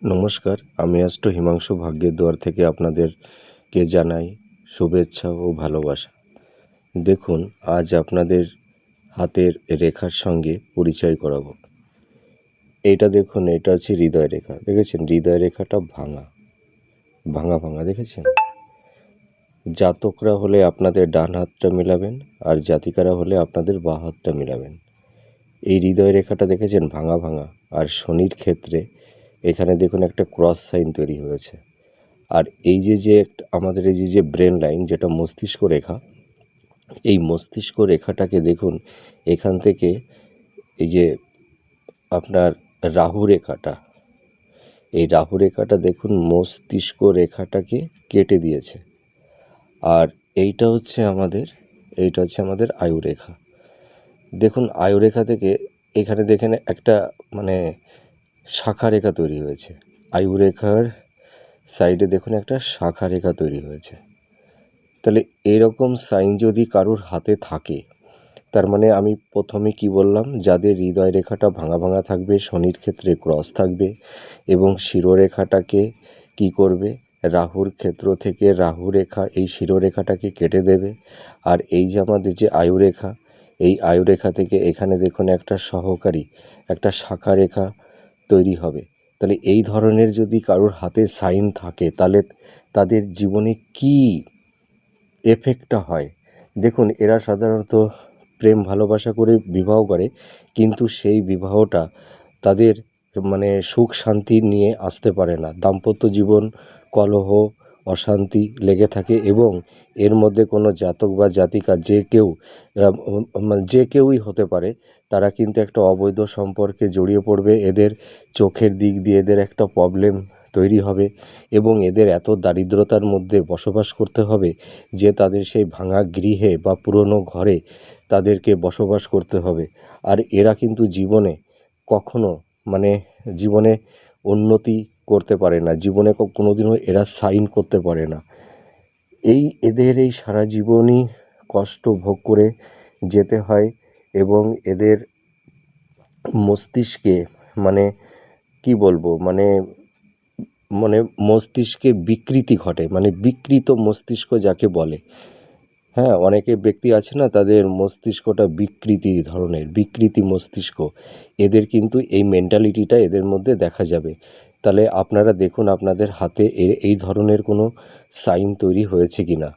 নমস্কার, আমি অ্যাস্ট্রো হিমাংশু ভাগ্যের দুয়ার থেকে আপনাদেরকে জানাই শুভেচ্ছা ও ভালোবাসা। দেখুন, আজ আপনাদের হাতের রেখার সঙ্গে পরিচয় করাবো। এইটা দেখুন, এটা হচ্ছে হৃদয় রেখা। দেখেছেন হৃদয় রেখাটা ভাঙা ভাঙা দেখেছেন? জাতকরা হলে আপনাদের ডান হাতটা মেলাবেন, আর জাতিকারা হলে আপনাদের বাঁ হাতটা মেলাবেন। এই হৃদয় রেখাটা দেখেছেন ভাঙা, আর শনির ক্ষেত্রে এখানে দেখুন একটা ক্রস সাইন তৈরি হয়েছে। আর এই যে আমাদের এই যে ব্রেন লাইন, যেটা মস্তিষ্ক রেখা, এই মস্তিষ্ক রেখাটাকে দেখুন, এখান থেকে এই যে আপনার রাহু রেখাটা, এই রাহু রেখাটা দেখুন মস্তিষ্ক রেখাটাকে কেটে দিয়েছে। আর এইটা হচ্ছে আমাদের আয়ু রেখা। দেখুন আয়ু রেখা থেকে এখানে দেখেন একটা শাখা রেখা তৈরি হয়েছে। আয়ু রেখার সাইডে দেখুন একটা শাখা রেখা তৈরি হয়েছে। তাহলে এরকম সাইন যদি কারোর হাতে থাকে, তার মানে আমি প্রথমে কি বললাম, যাদের হৃদয় রেখাটা ভাঙা থাকবে, শনির ক্ষেত্রে ক্রস থাকবে এবং শিরোরেখাটাকে কি করবে, রাহুর ক্ষেত্র থেকে রাহু রেখা এই শিরোরেখাটাকে কেটে দেবে। আর এই যে আমাদের যে আয়ুরেখা, এই আয়ুরেখা থেকে এখানে দেখুন একটা সহকারী একটা শাখা রেখা তৈরি হবে। তাহলে এই ধরনের যদি কারোর হাতে সাইন থাকে, তাহলে তাদের জীবনে কি এফেক্টটা হয় দেখুন। এরা সাধারণত প্রেম ভালোবাসা করে বিবাহ করে, কিন্তু সেই বিবাহটা তাদের সুখ শান্তি নিয়ে আসতে পারে না। দাম্পত্য জীবন কলহ অশান্তি লেগে থাকে এবং এর মধ্যে কোনো জাতক বা জাতিকা যে কেউই হতে পারে, তারা কিন্তু একটা অবৈধ সম্পর্কে জড়িয়ে পড়বে। এদের চোখের দিক দিয়ে এদের একটা প্রবলেম তৈরি হবে এবং এদের এত দারিদ্রতার মধ্যে বসবাস করতে হবে যে তাদের সেই ভাঙা গৃহে বা পুরনো ঘরে তাদেরকে বসবাস করতে হবে। আর এরা কিন্তু জীবনে কখনো জীবনে উন্নতি করতে পারে না, জীবনে কোনোদিনও এরা সাইন করতে পারে না। এদের এই সারা জীবনই কষ্ট ভোগ করে যেতে হয় এবং এদের মস্তিষ্কে কি বলবো মস্তিষ্কে বিকৃতি ঘটে, বিকৃত মস্তিষ্ক যাকে বলে। হ্যাঁ, অনেকে ব্যক্তি আছে না, তাদের মস্তিষ্কটা বিকৃতি মস্তিষ্ক। এদের কিন্তু এই মেন্টালিটিটা এদের মধ্যে দেখা যাবে। তাহলে আপনারা দেখুন আপনাদের হাতে এই ধরনের কোনো সাইন তৈরি হয়েছে কি না।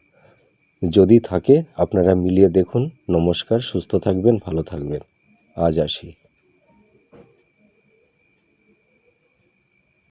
যদি থাকে আপনারা মিলিয়ে দেখুন। নমস্কার, সুস্থ থাকবেন, ভালো থাকবেন। আজ আসি।